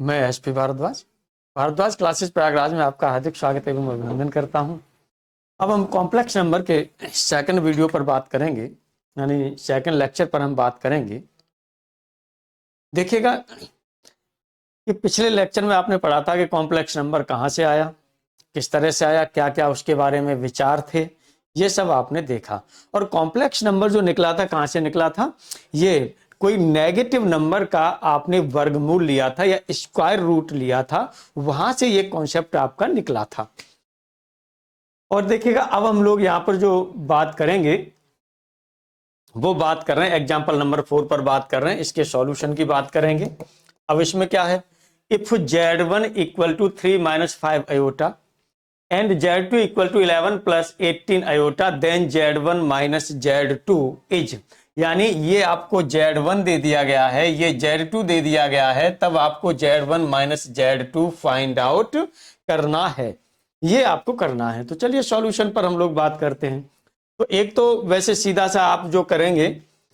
मैं SP Bhardwaj Bhardwaj classes Prayagraj में आपका हार्दिक स्वागत एवं अभिनंदन करता हूं। अब हम कॉम्प्लेक्स नंबर के सेकंड वीडियो पर बात करेंगे, यानी सेकंड लेक्चर पर हम बात करेंगे। देखिएगा कि पिछले लेक्चर में आपने पढ़ा था कि कॉम्प्लेक्स नंबर कहाँ से आया, किस तरह से आया, क्या क्या उसके बारे में विचार थे, ये सब आपने देखा। और कॉम्प्लेक्स नंबर जो निकला था कहाँ से निकला था, ये कोई नेगेटिव नंबर का आपने वर्गमूल लिया था या स्क्वायर रूट लिया था, वहां से ये कॉन्सेप्ट आपका निकला था। और देखिएगा अब हम लोग यहां पर जो बात करेंगे वो बात कर रहे हैं एग्जाम्पल नंबर 4 पर बात कर रहे हैं, इसके सॉल्यूशन की बात करेंगे। अब इसमें क्या है, if Z1 equal to 3 minus 5 iota and Z2 equal to 11 plus 18 iota then Z1 minus Z2 is, यानी ये आपको Z1 दे दिया गया है, ये Z2 दे दिया गया है, तब आपको Z1 minus Z2 find out करना है, ये आपको करना है। तो चलिए सॉल्यूशन पर हम लोग बात करते हैं। तो एक तो वैसे सीधा सा आप जो करेंगे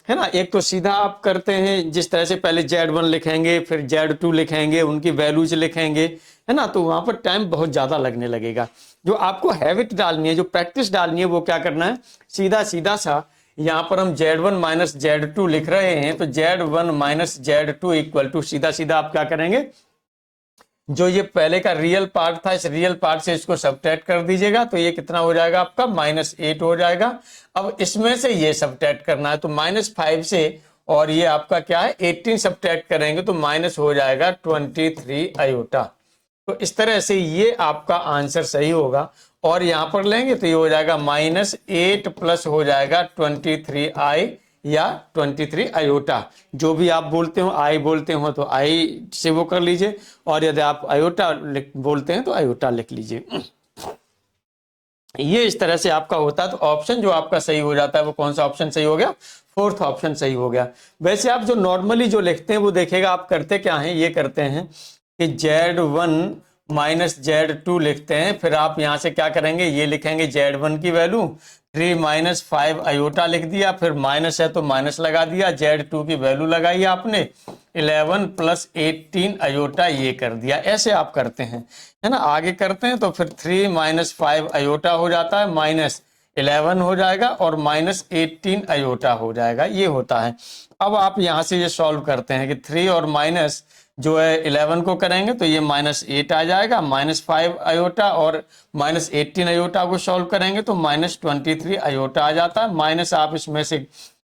है ना, एक तो सीधा आप करते हैं जिस तरह से पहले Z1 लिखेंगे फिर Z2 लिखेंगे, उनकी वैल्यूज लिखेंगे, है ना, तो वहां पर टाइम बहुत ज्यादा लगने लगेगा। जो आपको हैबिट डालनी है, जो प्रैक्टिस डालनी है, वो क्या करना है, सीधा सीधा सा यहाँ पर हम Z1 माइनस Z2 लिख रहे हैं, तो Z1 minus Z2 equal to सीधा सीधा आप क्या करेंगे, जो ये पहले का रियल पार्ट था, इस रियल पार्ट से इसको सब्ट्रैक्ट कर दीजिएगा, तो ये कितना हो जाएगा आपका -8 हो जाएगा। अब इसमें से ये सब्ट्रैक्ट करना है, तो -5 से और ये आपका क्या है 18 सब्ट्रैक्ट करेंगे तो माइनस हो जाएगा 23 आयोटा। तो इस तरह से ये आपका आंसर सही होगा। और यहां पर लेंगे तो ये हो जाएगा -8 प्लस हो जाएगा 23i या 23 आयोटा, जो भी आप बोलते हो, आई बोलते हो तो आई से वो कर लीजिए, और यदि आप आयोटा बोलते हैं तो आयोटा लिख लीजिए। ये इस तरह से आपका होता है। तो ऑप्शन जो आपका सही हो जाता है वो कौन सा ऑप्शन सही हो गया, फोर्थ ऑप्शन सही हो गया। वैसे आप जो नॉर्मली जो लिखते हैं वो देखिएगा आप करते क्या हैं, ये करते हैं कि Z1 माइनस Z2 लिखते हैं, फिर आप यहां से क्या करेंगे, ये लिखेंगे Z1 की वैल्यू 3 माइनस 5 आयोटा लिख दिया, फिर माइनस है तो माइनस लगा दिया, Z2 की वैल्यू लगाई आपने 11 प्लस 18 आयोटा ये कर दिया। ऐसे आप करते हैं, है ना। आगे करते हैं तो फिर 3 माइनस 5 आयोटा हो जाता है, माइनस 11 हो जाएगा और माइनस 18 आयोटा हो जाएगा, ये होता है। अब आप यहां से ये सॉल्व करते हैं कि 3 और माइनस जो है 11 को करेंगे तो ये -8 आ जाएगा, -5 आयोटा और -18 आयोटा को सॉल्व करेंगे तो -23 आयोटा आ जाता है। माइनस आप इसमें से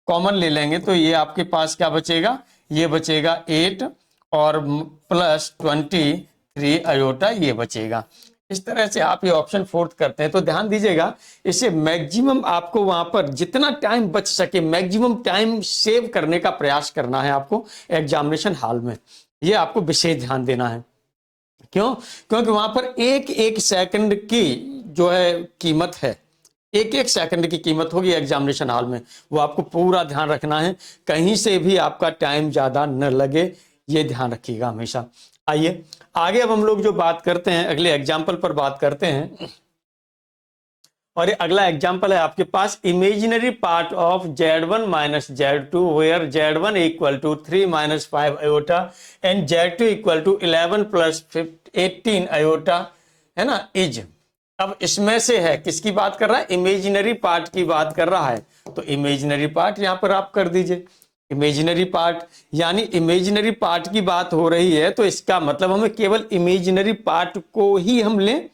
कॉमन ले लेंगे तो ये आपके पास क्या बचेगा, ये बचेगा 8 और प्लस 23 आयोटा ये बचेगा। इस तरह से आप ये ऑप्शन फोर्थ करते हैं। तो ध्यान दीजिएगा, इससे मैक्सिमम आपको वहां पर जितना टाइम बच सके मैक्सिमम टाइम सेव करने का प्रयास करना है आपको एग्जामिनेशन हॉल में, ये आपको विशेष ध्यान देना है। क्यों, क्योंकि वहां पर एक एक सेकंड की जो है कीमत है, एक एक सेकंड की कीमत होगी एग्जामिनेशन हॉल में, वो आपको पूरा ध्यान रखना है, कहीं से भी आपका टाइम ज्यादा न लगे, ये ध्यान रखिएगा हमेशा। आइए आगे अब हम लोग जो बात करते हैं अगले एग्जाम्पल पर बात करते हैं। और ये अगला एग्जाम्पल है आपके पास, imaginary part of Z1 minus Z2 where Z1 equal to 3 minus 5 iota and Z2 equal to 11 plus 18 iota, है ना, इज। अब इसमें से है किसकी बात कर रहा है, इमेजिनरी पार्ट की बात कर रहा है, तो इमेजिनरी पार्ट यहां पर आप कर दीजिए। इमेजिनरी पार्ट यानी इमेजिनरी पार्ट की बात हो रही है, तो इसका मतलब हमें केवल इमेजिनरी पार्ट को ही हम लें,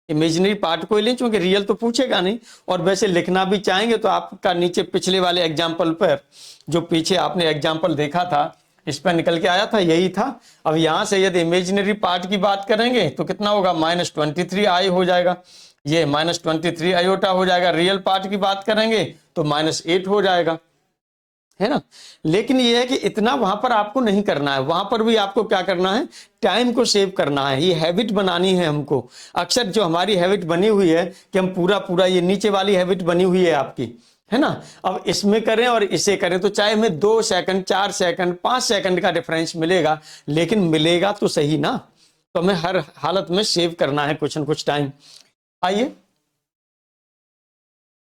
इमेजिनरी पार्ट को ही लें, क्योंकि रियल तो पूछेगा नहीं। और वैसे लिखना भी चाहेंगे तो आपका नीचे पिछले वाले एग्जाम्पल पर जो पीछे आपने एग्जाम्पल देखा था इस पर निकल के आया था, यही था। अब यहां से यदि इमेजिनरी पार्ट की बात करेंगे तो कितना होगा, -23 आई हो जाएगा, ये -23 आयोटा हो जाएगा। रियल पार्ट की बात करेंगे तो -8 हो जाएगा, है ना। लेकिन यह है कि इतना वहां पर आपको नहीं करना है, वहां पर भी आपको क्या करना है, टाइम को सेव करना है, ये हैबिट बनानी है हमको। अक्सर जो हमारी हैबिट बनी हुई है कि हम पूरा पूरा, ये नीचे वाली हैबिट बनी हुई है आपकी, है ना, अब इसमें करें और इसे करें तो चाहे हमें 2 सेकंड 4 सेकंड 5 सेकंड का डिफरेंस मिलेगा, लेकिन मिलेगा तो सही ना। तो हमें हर हालत में सेव करना है कुछ न कुछ टाइम। आइए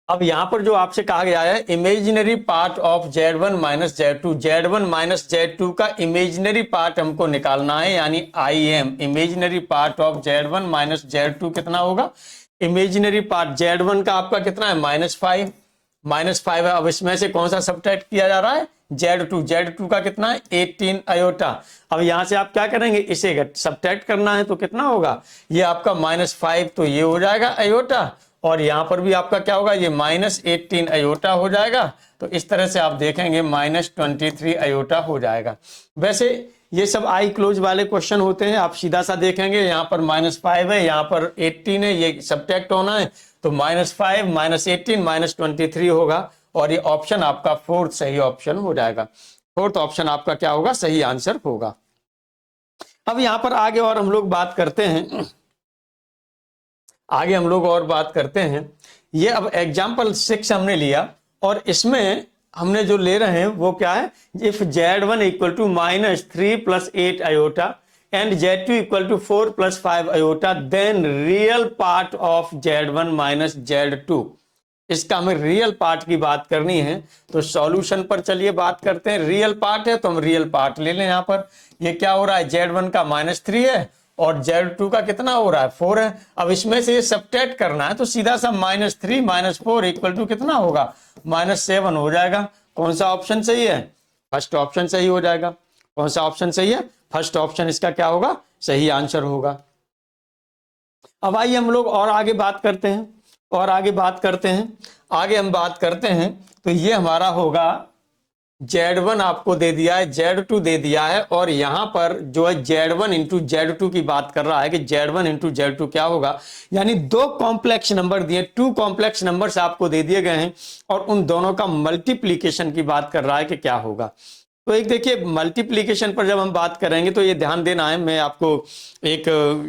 अब यहां पर जो आपसे कहा गया है imaginary part of Z1 minus Z2, Z1 minus Z2 का इमेजिनरी पार्ट हमको निकालना है, यानी IM imaginary part of Z1 minus Z2 कितना होगा। इमेजिनरी पार्ट Z1 का आपका कितना है -5, -5 है। अब इसमें से कौन सा सब्ट्रैक्ट किया जा रहा है, Z2 का कितना है 18 अयोटा। अब यहां से आप क्या करेंगे, इसे सब्ट्रैक्ट करना है तो कितना होगा, ये आपका -5 तो ये हो जाएगा अयोटा, और यहां पर भी आपका क्या होगा, ये -18 अयोटा हो जाएगा। तो इस तरह से आप देखेंगे -23 अयोटा हो जाएगा। वैसे ये सब आई क्लोज वाले क्वेश्चन होते हैं, आप सीधा सा देखेंगे यहाँ पर -5 है, यहाँ पर 18 है, ये सब्ट्रैक्ट होना है तो -5 -18 -23 होगा, और ये ऑप्शन आपका फोर्थ सही ऑप्शन हो जाएगा। फोर्थ ऑप्शन आपका क्या होगा, सही आंसर होगा। अब यहां पर आगे और हम लोग बात करते हैं, आगे हम लोग और बात करते हैं। ये अब एग्जाम्पल 6 हमने लिया, और इसमें हमने जो ले रहे हैं वो क्या है, if Z1 equal to -3 + 8 iota and Z2 equal to 4 + 5 iota, then real part of Z1 minus Z2। इसका हमें रियल पार्ट की बात करनी है, तो सॉल्यूशन पर चलिए बात करते हैं। रियल पार्ट है तो हम रियल पार्ट ले लें। यहाँ पर ये क्या हो रहा है, Z1 का -3 है और Z2 का कितना हो रहा है 4 है। अब इसमें से ये सब्ट्रैक्ट करना है तो सीधा सा -3 - 4 इक्वल टू कितना होगा, -7 हो जाएगा। कौन सा ऑप्शन सही है, फर्स्ट ऑप्शन सही हो जाएगा। कौन सा ऑप्शन सही है, फर्स्ट ऑप्शन इसका क्या होगा, सही आंसर होगा। अब आइए हम लोग और आगे बात करते हैं, और आगे बात करते हैं। आगे हम बात करते हैं तो ये हमारा होगा Z1 आपको दे दिया है, Z2 दे दिया है, और यहां पर जो है Z1 इंटू Z2 की बात कर रहा है कि Z1 इंटू Z2 क्या होगा, यानी दो कॉम्प्लेक्स नंबर दिए, 2 कॉम्प्लेक्स नंबर्स आपको दे दिए गए हैं, और उन दोनों का मल्टीप्लीकेशन की बात कर रहा है कि क्या होगा। तो एक देखिए मल्टीप्लीकेशन पर जब हम बात करेंगे तो ये ध्यान देना है, मैं आपको एक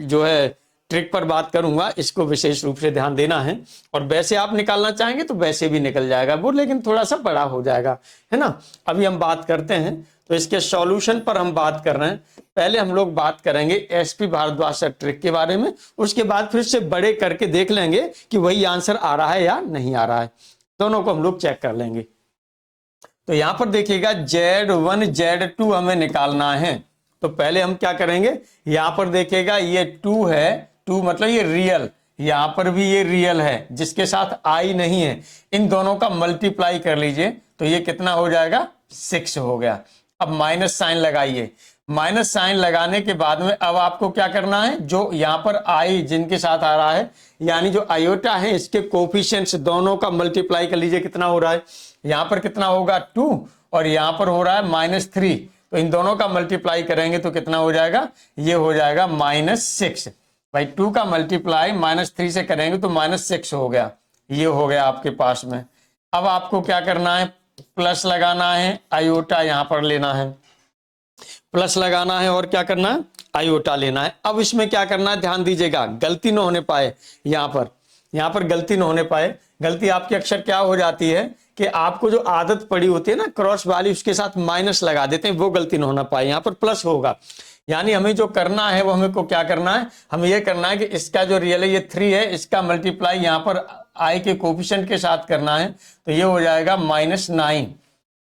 जो है ट्रिक पर बात करूंगा, इसको विशेष रूप से ध्यान देना है। और वैसे आप निकालना चाहेंगे तो वैसे भी निकल जाएगा वो, लेकिन थोड़ा सा बड़ा हो जाएगा, है ना। अभी हम बात करते हैं तो इसके सॉल्यूशन पर हम बात कर रहे हैं। पहले हम लोग बात करेंगे एसपी भारद्वाज सर ट्रिक के बारे में, उसके बाद फिर से बड़े करके देख लेंगे कि वही आंसर आ रहा है या नहीं आ रहा है, दोनों को हम लोग चेक कर लेंगे। तो यहां पर देखिएगा Z1 Z2 हमें निकालना है, तो पहले हम क्या करेंगे, यहां पर देखिएगा ये 2 है, 2 मतलब ये रियल, यहां पर भी ये रियल है जिसके साथ आई नहीं है, इन दोनों का मल्टीप्लाई कर लीजिए तो ये कितना हो जाएगा 6 हो गया। अब माइनस साइन लगाइए, माइनस साइन लगाने के बाद में अब आपको क्या करना है, जो यहां पर आई जिनके साथ आ रहा है यानी जो आयोटा है इसके कोफिशिएंट्स दोनों का मल्टीप्लाई कर लीजिए, कितना हो रहा है, यहां पर कितना होगा 2 और यहां पर हो रहा है -3, तो इन दोनों का मल्टीप्लाई करेंगे तो कितना हो जाएगा, ये हो जाएगा -6। भाई 2 का मल्टीप्लाई -3 से करेंगे तो -6 हो गया, ये हो गया आपके पास में। अब आपको क्या करना है, प्लस लगाना है, आयोटा यहां पर लेना है, प्लस लगाना है और क्या करना है, आयोटा लेना है। अब इसमें क्या करना है, ध्यान दीजिएगा गलती न होने पाए, यहां पर गलती न होने पाए। गलती आपकी अक्सर क्या हो जाती है कि आपको जो आदत पड़ी होती है ना क्रॉस वाली, उसके साथ माइनस लगा देते हैं, वो गलती न होना पाए, यहां पर प्लस होगा। यानी हमें जो करना है वो हमें को क्या करना है, हमें ये करना है कि इसका जो रियल है ये 3 है, इसका मल्टीप्लाई यहाँ पर आई के कोफिशिएंट के साथ करना है, तो ये हो जाएगा -9।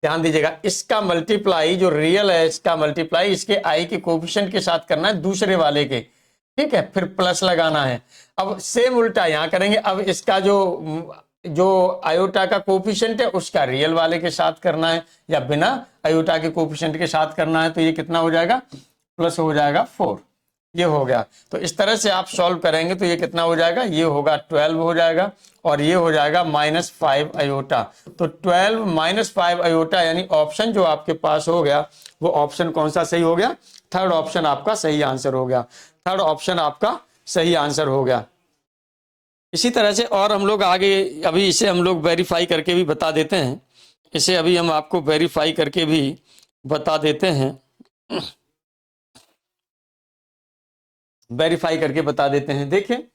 ध्यान दीजिएगा इसका मल्टीप्लाई जो रियल है इसका मल्टीप्लाई इसके आई के कोफिशिएंट के साथ करना है दूसरे वाले के, ठीक है, फिर प्लस लगाना है। अब सेम उल्टा यहाँ करेंगे, अब इसका जो आयोटा का कोफिशिएंट है उसका रियल वाले के साथ करना है या बिना आयोटा के कोफिशिएंट के साथ करना है, तो ये कितना हो जाएगा, प्लस हो जाएगा 4, ये हो गया। तो इस तरह से आप सॉल्व करेंगे तो ये कितना हो जाएगा, ये होगा 12 हो जाएगा, और ये हो जाएगा -5 अयोटा। तो 12 -5 अयोटा यानी ऑप्शन जो आपके पास हो गया वो ऑप्शन कौन सा सही हो गया, थर्ड ऑप्शन आपका सही आंसर हो गया, थर्ड ऑप्शन आपका सही आंसर हो गया। इसी तरह से और हम लोग आगे अभी इसे हम लोग वेरीफाई करके भी बता देते हैं, इसे अभी हम आपको वेरीफाई करके भी बता देते हैं, वेरीफाई करके बता देते हैं। देखिए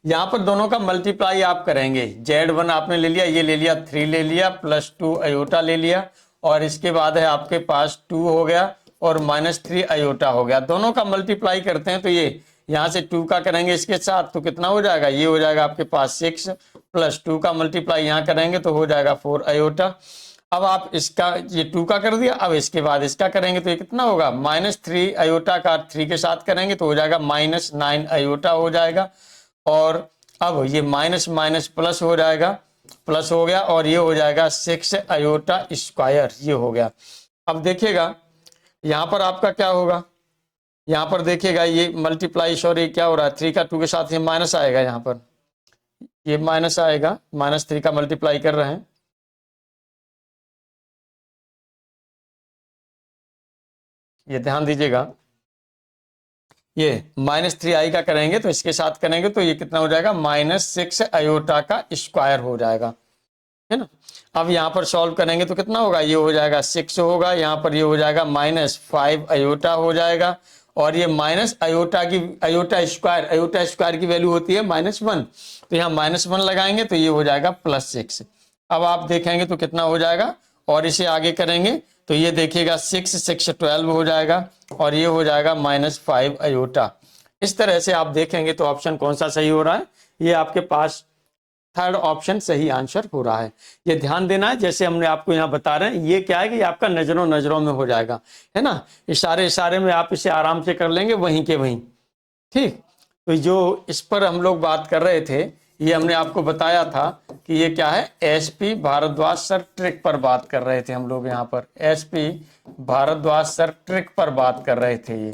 यहां पर दोनों का मल्टीप्लाई आप करेंगे, Z1 आपने ले लिया, ये ले लिया 3 ले लिया, +2 अयोटा ले लिया, और इसके बाद है आपके पास 2 हो गया और -3 अयोटा हो गया। दोनों का मल्टीप्लाई करते हैं तो ये यहाँ से 2 का करेंगे इसके साथ तो कितना हो जाएगा, ये हो जाएगा आपके पास 6 प्लस 2 का मल्टीप्लाई यहाँ करेंगे तो हो जाएगा 4 आयोटा। अब आप इसका ये 2 का कर दिया, अब इसके बाद इसका करेंगे तो ये कितना होगा, -3 आयोटा का 3 के साथ करेंगे तो हो जाएगा -9 आयोटा हो जाएगा। और अब ये माइनस माइनस प्लस हो जाएगा, प्लस हो गया और ये हो जाएगा 6 आयोटा स्क्वायर, ये हो गया। अब देखिएगा यहाँ पर आपका क्या होगा, यहाँ पर देखिएगा ये मल्टीप्लाई, सॉरी क्या हो रहा है, 3 का 2 के साथ ये माइनस आएगा, यहाँ पर ये माइनस आएगा, -3 का मल्टीप्लाई कर रहे हैं, ये ध्यान दीजिएगा। ये -3i का करेंगे तो इसके साथ करेंगे तो ये कितना हो जाएगा, -6 आयोटा का स्क्वायर हो जाएगा, है ना। अब यहाँ पर सॉल्व करेंगे तो कितना होगा, ये हो जाएगा 6 होगा, यहाँ पर ये हो जाएगा -5 आयोटा हो जाएगा। और ये माइनस आयोटा की आयोटा स्क्वायर की वैल्यू होती है -1, तो यहाँ -1 लगाएंगे तो ये हो जाएगा +6। अब आप देखेंगे तो कितना हो जाएगा, और इसे आगे करेंगे तो ये देखिएगा 6 6 12 हो जाएगा और ये हो जाएगा -5 आयोटा। इस तरह से आप देखेंगे तो ऑप्शन कौन सा सही हो रहा है, ये आपके पास थर्ड ऑप्शन सही आंसर हो रहा है। ये ध्यान देना है, जैसे हमने आपको यहाँ बता रहे हैं, ये क्या है कि आपका नजरों नजरों में हो जाएगा, है ना, इशारे इशारे में आप इसे आराम से कर लेंगे वहीं के वहीं, ठीक। तो जो इस पर हम लोग बात कर रहे थे, ये हमने आपको बताया था कि ये क्या है, एसपी भारद्वाज सर ट्रिक पर बात कर रहे थे हम लोग, यहाँ पर एसपी भारद्वाज सर ट्रिक पर बात कर रहे थे ये,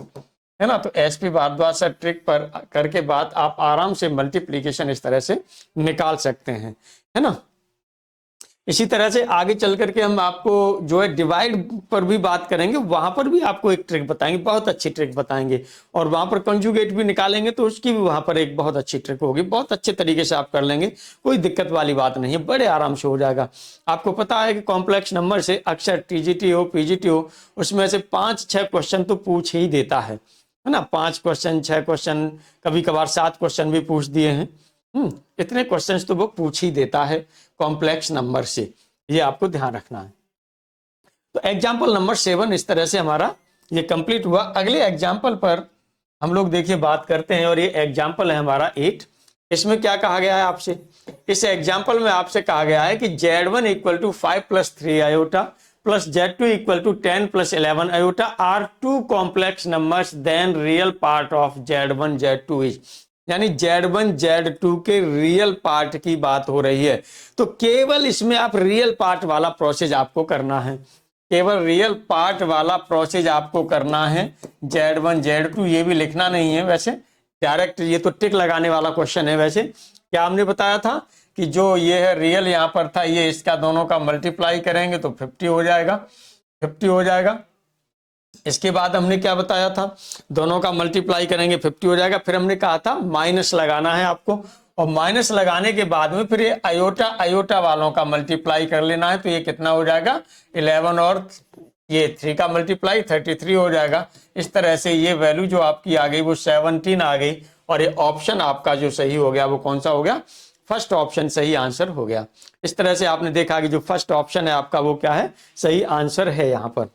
है ना। तो एसपी भारद्वाज सर ट्रिक पर करके बात आप आराम से मल्टीप्लीकेशन इस तरह से निकाल सकते हैं, है ना। इसी तरह से आगे चल करके हम आपको जो है डिवाइड पर भी बात करेंगे, वहां पर भी आपको एक ट्रिक बताएंगे, बहुत अच्छी ट्रिक बताएंगे, और वहां पर कंजुगेट भी निकालेंगे तो उसकी भी वहां पर एक बहुत अच्छी ट्रिक होगी, बहुत अच्छे तरीके से आप कर लेंगे, कोई दिक्कत वाली बात नहीं है, बड़े आराम से हो जाएगा। आपको पता है कि कॉम्प्लेक्स नंबर से अक्सर टीजीटी हो पीजीटी हो, उसमें से 5-6 क्वेश्चन तो पूछ ही देता है ना, 5 क्वेश्चन 6 क्वेश्चन, कभी कभार 7 क्वेश्चन भी पूछ दिए हैं, इतने क्वेश्चंस तो वो पूछ ही देता है कॉम्प्लेक्स नंबर से, ये आपको ध्यान रखना है। तो एग्जाम्पल नंबर 7 इस तरह से हमारा ये कंप्लीट हुआ। अगले एग्जाम्पल पर हम लोग देखिए बात करते हैं, और ये एग्जाम्पल है हमारा 8। इसमें क्या कहा गया है आपसे, इस एग्जाम्पल में आपसे कहा गया है कि Z1 = 5 + 3 iota plus Z2 = 10 + 11 iota are 2 complex numbers, then real part of Z1 Z2 is, यानी Z1 Z2 के रियल पार्ट की बात हो रही है। तो केवल इसमें आप रियल पार्ट वाला प्रोसेस आपको करना है, केवल रियल पार्ट वाला प्रोसेस आपको करना है। Z1 Z2 ये भी लिखना नहीं है वैसे, डायरेक्ट ये तो टिक लगाने वाला क्वेश्चन है। वैसे क्या हमने बताया था कि जो ये है रियल यहाँ पर था, ये इसका दोनों का मल्टीप्लाई करेंगे तो 50 हो जाएगा, 50 हो जाएगा। इसके बाद हमने क्या बताया था, दोनों का मल्टीप्लाई करेंगे 50 हो जाएगा। फिर हमने कहा था माइनस लगाना है आपको, और माइनस लगाने के बाद में फिर ये आयोटा आयोटा वालों का मल्टीप्लाई कर लेना है, तो ये कितना हो जाएगा 11 और ये 3 का मल्टीप्लाई 33 हो जाएगा। इस तरह से ये वैल्यू जो आपकी आ गई वो 17 आ गई, और ये ऑप्शन आपका जो सही हो गया वो कौन सा हो गया, फर्स्ट ऑप्शन सही आंसर हो गया। इस तरह से आपने देखा कि जो फर्स्ट ऑप्शन है आपका वो क्या है, सही आंसर है यहाँ पर।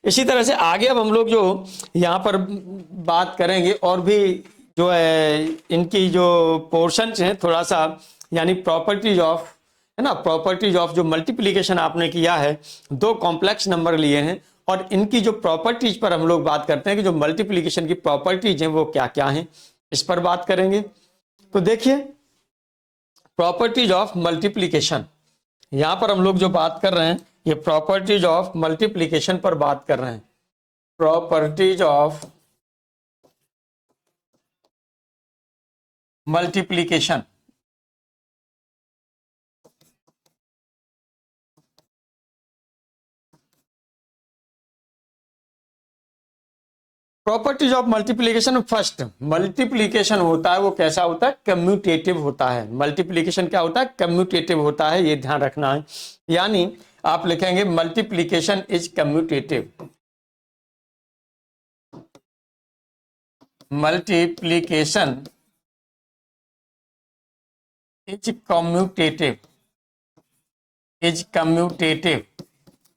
इसी तरह से आगे अब हम लोग जो यहाँ पर बात करेंगे, और भी जो है इनकी जो पोर्शंस हैं थोड़ा सा, यानी प्रॉपर्टीज ऑफ, है ना, प्रॉपर्टीज ऑफ जो मल्टीप्लिकेशन आपने किया है, 2 कॉम्प्लेक्स नंबर लिए हैं, और इनकी जो प्रॉपर्टीज पर हम लोग बात करते हैं कि जो मल्टीप्लिकेशन की प्रॉपर्टीज हैं वो क्या क्या हैं, इस पर बात करेंगे। तो देखिए प्रॉपर्टीज ऑफ मल्टीप्लिकेशन, यहाँ पर हम लोग जो बात कर रहे हैं ये प्रॉपर्टीज ऑफ मल्टीप्लिकेशन पर बात कर रहे हैं। Properties of multiplication, properties of multiplication. First multiplication होता है वो कैसा होता है, कम्यूटेटिव होता है। मल्टीप्लिकेशन क्या होता है, कम्यूटेटिव होता है, ये ध्यान रखना है। यानी आप लिखेंगे multiplication is commutative, multiplication is commutative, is commutative.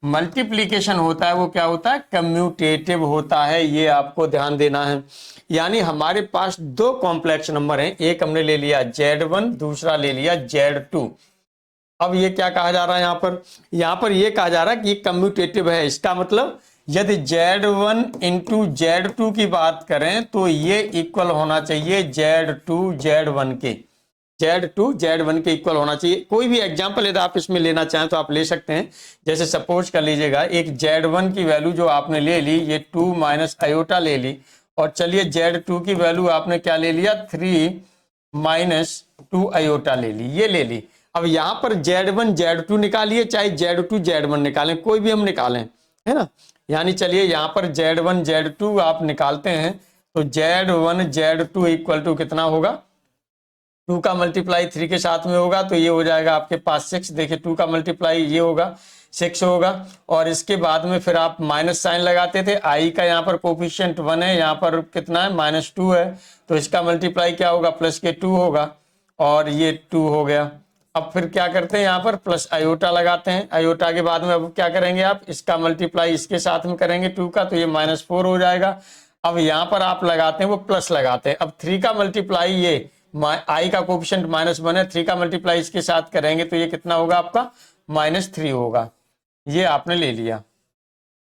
Multiplication होता है वो क्या होता है, कम्यूटेटिव होता है, ये आपको ध्यान देना है। यानी हमारे पास दो कॉम्प्लेक्स नंबर हैं, एक हमने ले लिया Z1, दूसरा ले लिया Z2। अब ये क्या कहा जा रहा है यहाँ पर ये कहा जा रहा है कि ये कम्यूटेटिव है। इसका मतलब यदि Z1 इंटू Z2 की बात करें तो ये इक्वल होना चाहिए Z2 Z1 के, Z2 Z1 के इक्वल होना चाहिए। कोई भी एग्जांपल यदि आप इसमें लेना चाहें तो आप ले सकते हैं। जैसे सपोज कर लीजिएगा एक Z1 की वैल्यू जो आपने ले ली, ये 2 माइनस आयोटा ले ली, और चलिए Z2 की वैल्यू आपने क्या ले लिया, 3 माइनस 2 आयोटा ले ली, ये ले ली। अब यहाँ पर Z1 Z2 निकालिए, चाहे Z2 Z1 निकालें, कोई भी हम निकालें, है ना। यानी चलिए यहाँ पर Z1 Z2 आप निकालते हैं तो Z1 Z2 इक्वल टू कितना होगा, 2 का मल्टीप्लाई 3 के साथ में होगा तो ये हो जाएगा आपके पास 6। देखिए 2 का मल्टीप्लाई ये होगा 6 होगा, और इसके बाद में फिर आप माइनस साइन लगाते थे। आई का यहाँ पर कोफिशिएंट 1 है, यहाँ पर कितना है, -2 है, तो इसका मल्टीप्लाई क्या होगा, प्लस के 2 होगा, और ये 2 हो गया। अब फिर क्या करते हैं, यहाँ पर प्लस आयोटा लगाते हैं। आयोटा के बाद में अब क्या करेंगे आप, इसका मल्टीप्लाई इसके साथ में करेंगे 2 का, तो ये -4 हो जाएगा। अब यहाँ पर आप लगाते हैं वो प्लस लगाते हैं। अब 3 का मल्टीप्लाई, ये आई का कोफिशिएंट -1 है, 3 का मल्टीप्लाई इसके साथ करेंगे तो ये कितना होगा आपका, -3 होगा। ये आपने ले लिया,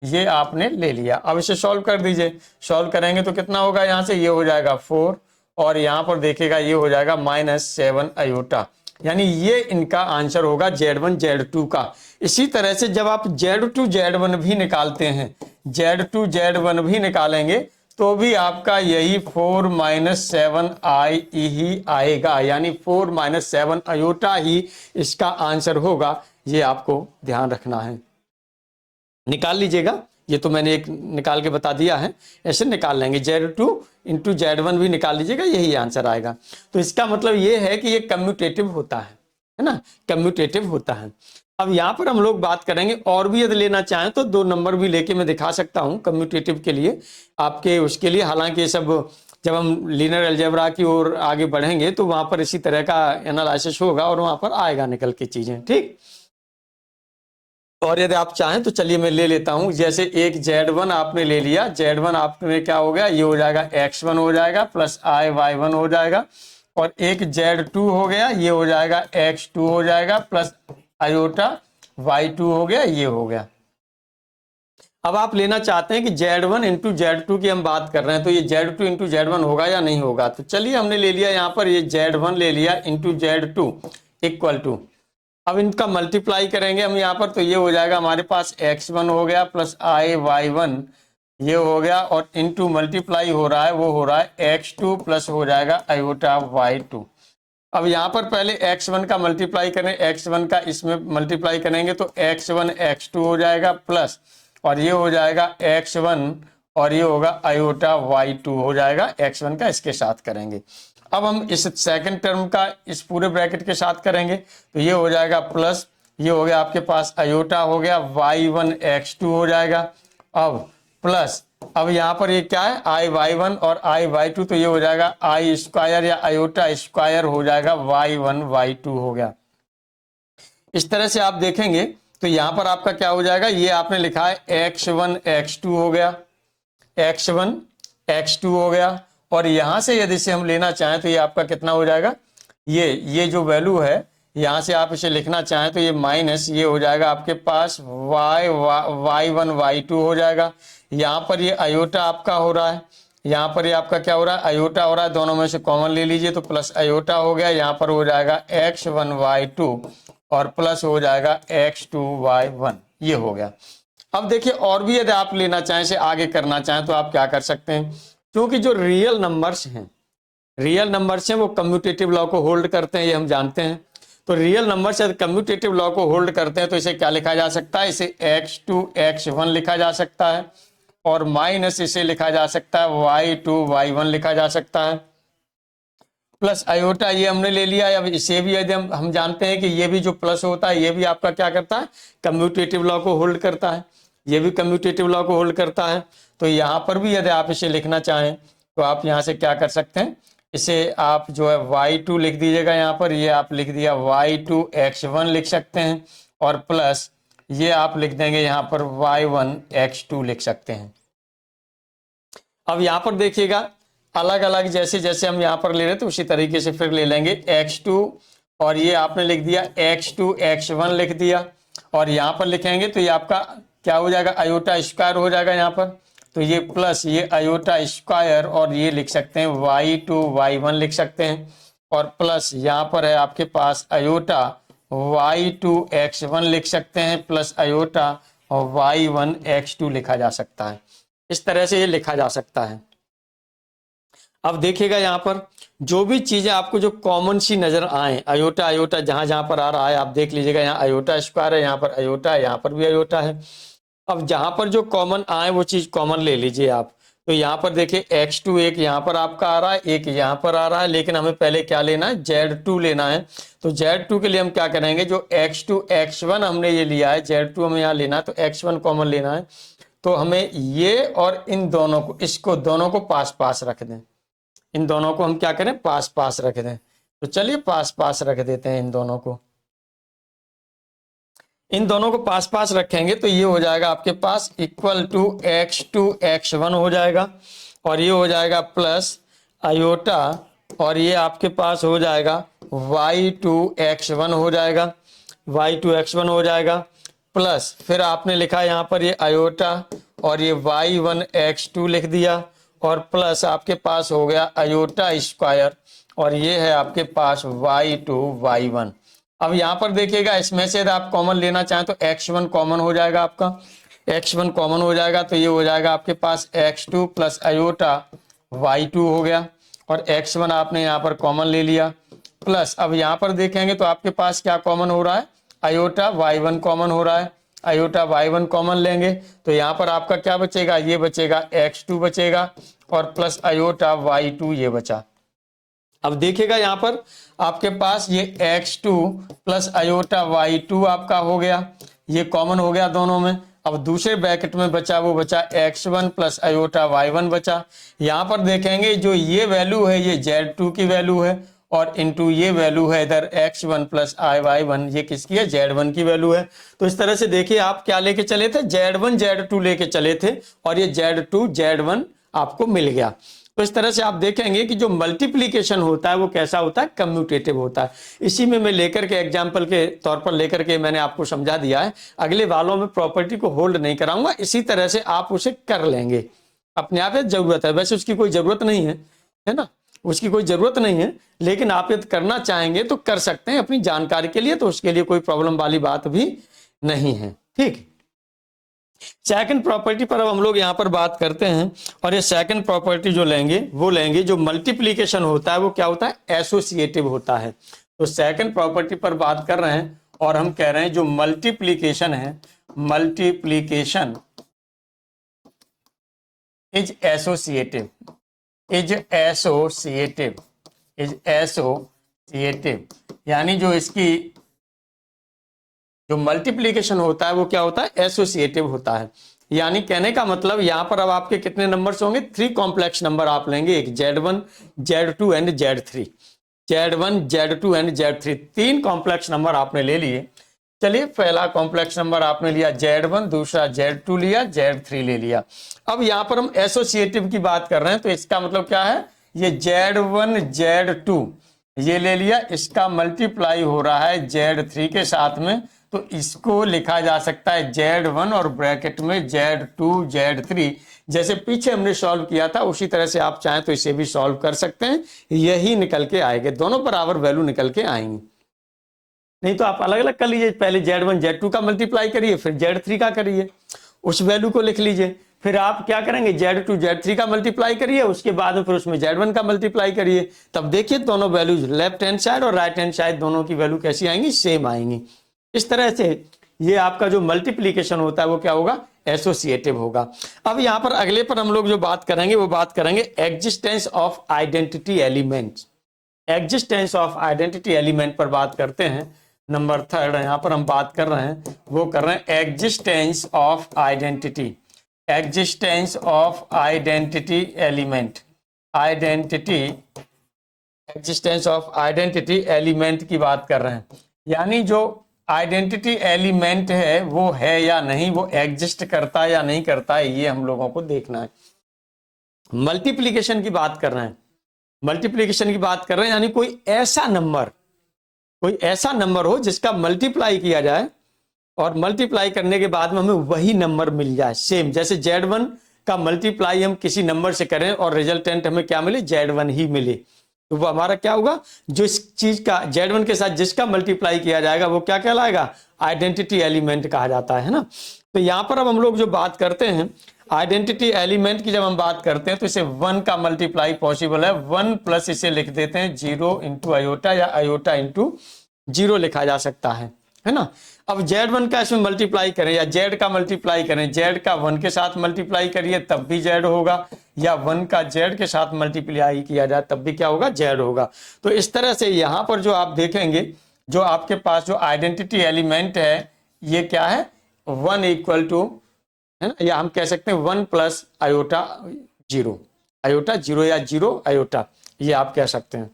ये आपने ले लिया। अब इसे सॉल्व कर दीजिए, सॉल्व करेंगे तो कितना होगा, यहाँ से ये हो जाएगा 4, और यहाँ पर देखिएगा ये हो जाएगा -7 आयोटा। यानी ये इनका आंसर होगा Z1 Z2 का। इसी तरह से जब आप Z2 Z1 भी निकालते हैं, Z2 Z1 भी निकालेंगे तो भी आपका यही 4 - 7 आई ही आएगा, यानी 4 - 7 आयोटा ही इसका आंसर होगा। ये आपको ध्यान रखना है, निकाल लीजिएगा। ये तो मैंने एक निकाल के बता दिया है, ऐसे निकाल लेंगे। Z2 इंटू Z1 भी निकाल लीजिएगा, यही आंसर आएगा। तो इसका मतलब ये है कि ये कम्यूटेटिव होता है ना, कम्यूटेटिव होता है। अब यहाँ पर हम लोग बात करेंगे, और भी यदि लेना चाहें तो 2 नंबर भी लेके मैं दिखा सकता हूँ कम्यूटेटिव के लिए, आपके उसके लिए। हालांकि ये सब जब हम लीनियर अलजेब्रा की ओर आगे बढ़ेंगे तो वहाँ पर इसी तरह का एनालिसिस होगा और वहाँ पर आएगा निकल के चीज़ें, ठीक। और यदि आप चाहें तो चलिए मैं ले लेता हूं। जैसे एक Z1 आपने ले लिया, Z1 आपने क्या हो गया, ये हो जाएगा X1 हो जाएगा प्लस I Y1 हो जाएगा, और एक Z2 हो गया, ये हो जाएगा X2 हो जाएगा प्लस आयोटा Y2 हो गया, ये हो गया। अब आप लेना चाहते हैं कि Z1 इंटू Z2 की हम बात कर रहे हैं, तो ये Z2 इंटू Z1 होगा या नहीं होगा। तो चलिए हमने ले लिया यहाँ पर, ये Z1 ले लिया इंटू Z2 इक्वल टू, अब इनका मल्टीप्लाई करेंगे हम यहाँ पर, तो ये हो जाएगा हमारे पास X1 हो गया प्लस I Y1 ये हो गया, और इनटू मल्टीप्लाई हो रहा है, वो हो रहा है X2 प्लस हो जाएगा आयोटा Y2। अब यहाँ पर पहले X1 का मल्टीप्लाई करें, X1 का इसमें मल्टीप्लाई करेंगे तो X1 X2 हो जाएगा प्लस, और ये हो जाएगा X1, और ये होगा आयोटा Y2 हो जाएगा X1 का, इसके साथ करेंगे। अब हम इस सेकंड टर्म का इस पूरे ब्रैकेट के साथ करेंगे तो ये हो जाएगा प्लस, ये हो गया आपके पास आयोटा हो गया Y1 X2 हो जाएगा, अब प्लस, अब यहाँ पर ये क्या है I Y1 और I Y2, तो ये हो जाएगा I स्क्वायर या आयोटा स्क्वायर हो जाएगा Y1 Y2 हो गया। इस तरह से आप देखेंगे तो यहाँ पर आपका क्या हो जाएगा, ये आपने लिखा है X1 X2 हो गया, X1 X2 हो गया, और यहां से यदि से हम लेना चाहें तो ये आपका कितना हो जाएगा, ये जो वैल्यू है यहां से आप इसे लिखना चाहें तो ये माइनस, ये हो जाएगा आपके पास Y1 Y2 हो जाएगा। यहाँ पर ये आयोटा आपका हो रहा है, यहाँ पर ये आपका क्या हो रहा है, आयोटा हो रहा है, दोनों में से कॉमन ले लीजिए तो प्लस आयोटा हो गया, यहाँ पर हो जाएगा X1 Y2 और प्लस हो जाएगा X2 Y1, ये हो गया। अब देखिए और भी यदि आप लेना चाहें, से आगे करना चाहें तो आप क्या कर सकते हैं, क्योंकि जो रियल नंबर्स हैं वो कम्यूटेटिव लॉ को होल्ड करते हैं, ये हम जानते हैं। तो रियल नंबर्स यदि कम्यूटेटिव लॉ को होल्ड करते हैं तो इसे क्या लिखा जा सकता है, इसे X2 X1 लिखा जा सकता है, और माइनस इसे लिखा जा सकता है Y2 Y1 लिखा जा सकता है, प्लस आयोटा ये हमने ले लिया। अब इसे भी यदि हम जानते हैं कि ये भी जो प्लस होता है ये भी आपका क्या करता है, कम्यूटेटिव लॉ को होल्ड करता है, ये भी कम्यूटेटिव लॉ को होल्ड करता है। तो यहाँ पर भी यदि आप इसे लिखना चाहें तो आप यहाँ से क्या कर सकते हैं, इसे आप जो है Y2 लिख दीजिएगा, यहाँ पर ये आप लिख दिया Y2 X1 लिख सकते हैं, और प्लस ये आप लिख देंगे यहाँ पर y1 x2 लिख सकते हैं। अब यहाँ पर देखिएगा अलग अलग जैसे जैसे हम यहाँ पर ले रहे थे उसी तरीके से फिर ले लेंगे x2 और ये आपने लिख दिया x2 x1 लिख दिया और यहाँ पर लिखेंगे तो ये आपका क्या हो जाएगा, अयोटा स्क्वायर हो जाएगा यहाँ पर, तो ये प्लस ये अयोटा स्क्वायर और ये लिख सकते हैं y2 y1 लिख सकते हैं और प्लस यहाँ पर है आपके पास अयोटा y2 x1 लिख सकते हैं प्लस अयोटा और y1 x2 लिखा जा सकता है। इस तरह से ये लिखा जा सकता है। अब देखिएगा यहाँ पर जो भी चीजें आपको जो कॉमन सी नजर आए, अयोटा अयोटा जहां जहां पर आ रहा है आप देख लीजिएगा, यहाँ अयोटा स्क्वायर है, यहाँ पर अयोटा है, यहाँ पर भी अयोटा है। अब जहां पर जो कॉमन आए वो चीज कॉमन ले लीजिए आप। तो यहाँ पर देखिए x2 एक यहाँ पर आपका आ रहा है, एक यहाँ पर आ रहा है, लेकिन हमें पहले क्या लेना है, Z2 लेना है। तो Z2 के लिए हम क्या करेंगे, जो x2 x1 हमने ये लिया है, Z2 हमें यहाँ लेना है तो x1 कॉमन लेना है। तो हमें ये और इन दोनों को, इसको दोनों को पास पास रख दें, इन दोनों को हम क्या करें, पास पास रख दें। तो चलिए पास पास रख देते हैं इन दोनों को। इन दोनों को पास पास रखेंगे तो ये हो जाएगा आपके पास इक्वल टू x2 x1 हो जाएगा और ये हो जाएगा प्लस अयोटा और ये आपके पास हो जाएगा y2 x1 हो जाएगा, y2 x1 हो जाएगा प्लस फिर आपने लिखा यहाँ पर ये अयोटा और ये y1 x2 लिख दिया और प्लस आपके पास हो गया अयोटा स्क्वायर और ये है आपके पास y2 y1। अब यहाँ पर देखिएगा इसमें से आप कॉमन लेना चाहें तो x1 कॉमन हो जाएगा, आपका x1 कॉमन हो जाएगा तो ये हो जाएगा आपके पास x2 प्लस अयोटा y2 हो गया और x1 आपने यहाँ पर कॉमन ले लिया प्लस अब यहाँ पर देखेंगे तो आपके पास क्या कॉमन हो रहा है, अयोटा y1 कॉमन हो रहा है, अयोटा y1 कॉमन लेंगे तो यहाँ पर आपका क्या बचेगा, ये बचेगा x2 बचेगा और प्लस अयोटा y2 ये बचा। अब देखिएगा यहाँ पर आपके पास ये x2 प्लस अयोटा y2 आपका हो गया, ये कॉमन हो गया दोनों में। अब दूसरे ब्रैकेट में बचा वो बचा x1 प्लस अयोटा y1 बचा। यहाँ पर देखेंगे जो ये वैल्यू है ये Z2 की वैल्यू है और इनटू ये वैल्यू है इधर x1 प्लस y1, ये किसकी है, Z1 की वैल्यू है। तो इस तरह से देखिए आप क्या लेके चले थे, Z1 Z2 लेके चले थे और ये Z2 Z1 आपको मिल गया। तो इस तरह से आप देखेंगे कि जो मल्टीप्लिकेशन होता है वो कैसा होता है, कम्यूटेटिव होता है। इसी में मैं लेकर के एग्जाम्पल के तौर पर लेकर के मैंने आपको समझा दिया है, अगले वालों में प्रॉपर्टी को होल्ड नहीं कराऊंगा, इसी तरह से आप उसे कर लेंगे अपने आप। जरूरत है, वैसे उसकी कोई जरूरत नहीं है ना, उसकी कोई जरूरत नहीं है, लेकिन आप यदि करना चाहेंगे तो कर सकते हैं अपनी जानकारी के लिए, तो उसके लिए कोई प्रॉब्लम वाली बात भी नहीं है। ठीक, सेकंड प्रॉपर्टी पर अब हम लोग यहाँ पर बात करते हैं और ये सेकंड प्रॉपर्टी जो लेंगे वो लेंगे जो मल्टीप्लिकेशन होता है वो क्या होता है, एसोसिएटिव होता है। तो सेकंड प्रॉपर्टी पर बात कर रहे हैं और हम कह रहे हैं जो मल्टीप्लिकेशन है, multiplication is associative, is associative, is associative, यानी जो इसकी जो मल्टीप्लिकेशन होता है वो क्या होता है, एसोसिएटिव होता है। यानी कहने का मतलब यहाँ पर अब आपके कितने नंबर्स होंगे, 3 कॉम्प्लेक्स नंबर आप लेंगे, एक Z1 Z2 and Z3, Z1 Z2 and Z3, 3 complex number आपने ले लिए। चलिए पहला कॉम्प्लेक्स नंबर आपने लिया Z1, दूसरा Z2 लिया, Z3 ले लिया। अब यहाँ पर हम एसोसिएटिव की बात कर रहे हैं तो इसका मतलब क्या है, ये Z1 Z2 ये ले लिया, इसका मल्टीप्लाई हो रहा है Z3 के साथ में, तो इसको लिखा जा सकता है Z1 और ब्रैकेट में Z2 Z3, जैसे पीछे हमने सॉल्व किया था उसी तरह से आप चाहें तो इसे भी सॉल्व कर सकते हैं, यही निकल के आएंगे, दोनों बराबर वैल्यू निकल के आएंगी। नहीं तो आप अलग अलग कर लीजिए, पहले Z1 Z2 का मल्टीप्लाई करिए फिर Z3 का करिए, उस वैल्यू को लिख लीजिए, फिर आप क्या करेंगे Z2 Z3 का मल्टीप्लाई करिए, उसके बाद में फिर उसमें Z1 का मल्टीप्लाई करिए, तब देखिए दोनों वैल्यूज लेफ्ट हैंड साइड और राइट हैंड साइड दोनों की वैल्यू कैसी आएंगी, सेम आएंगी। इस तरह से ये आपका जो मल्टीप्लिकेशन होता है वो क्या होगा, एसोसिएटिव होगा। अब यहाँ पर अगले पर हम लोग जो बात करेंगे वो बात करेंगे existence of identity element. Existence of identity element पर बात करते हैं, नंबर 3 यहाँ पर हम बात कर रहे हैं, वो कर रहे हैं existence of identity, existence of identity element, identity, existence of identity element की बात कर रहे हैं। यानी जो आइडेंटिटी एलिमेंट है वो है या नहीं, वो एग्जिस्ट करता है या नहीं करता है, ये हम लोगों को देखना है। मल्टीप्लीकेशन की बात कर रहे हैं, मल्टीप्लीकेशन की बात कर रहे हैं, यानी कोई ऐसा नंबर हो जिसका मल्टीप्लाई किया जाए और मल्टीप्लाई करने के बाद में हमें वही नंबर मिल जाए सेम, जैसे Z1 का मल्टीप्लाई हम किसी नंबर से करें और रिजल्टेंट हमें क्या मिले, Z1 ही मिले, तो वो हमारा क्या होगा, जो इस चीज का Z1 के साथ जिसका मल्टीप्लाई किया जाएगा वो क्या कहलाएगा, आइडेंटिटी एलिमेंट कहा जाता है ना। तो यहां पर अब हम लोग जो बात करते हैं आइडेंटिटी एलिमेंट की, जब हम बात करते हैं तो इसे 1 का मल्टीप्लाई पॉसिबल है, 1 प्लस इसे लिख देते हैं 0 इंटू आयोटा या आयोटा इंटू 0 लिखा जा सकता है ना। अब Z1 का इसमें मल्टीप्लाई करें या Z का मल्टीप्लाई करें, Z का 1 के साथ मल्टीप्लाई करिए तब भी Z होगा, या 1 का Z के साथ मल्टीप्लाई किया जाए तब भी क्या होगा, Z होगा। तो इस तरह से यहां पर जो आप देखेंगे, जो आपके पास जो आइडेंटिटी एलिमेंट है ये क्या है, 1 इक्वल टू, है ना, या हम कह सकते हैं 1 प्लस आयोटा 0, आयोटा 0 या 0 आयोटा, ये आप कह सकते हैं,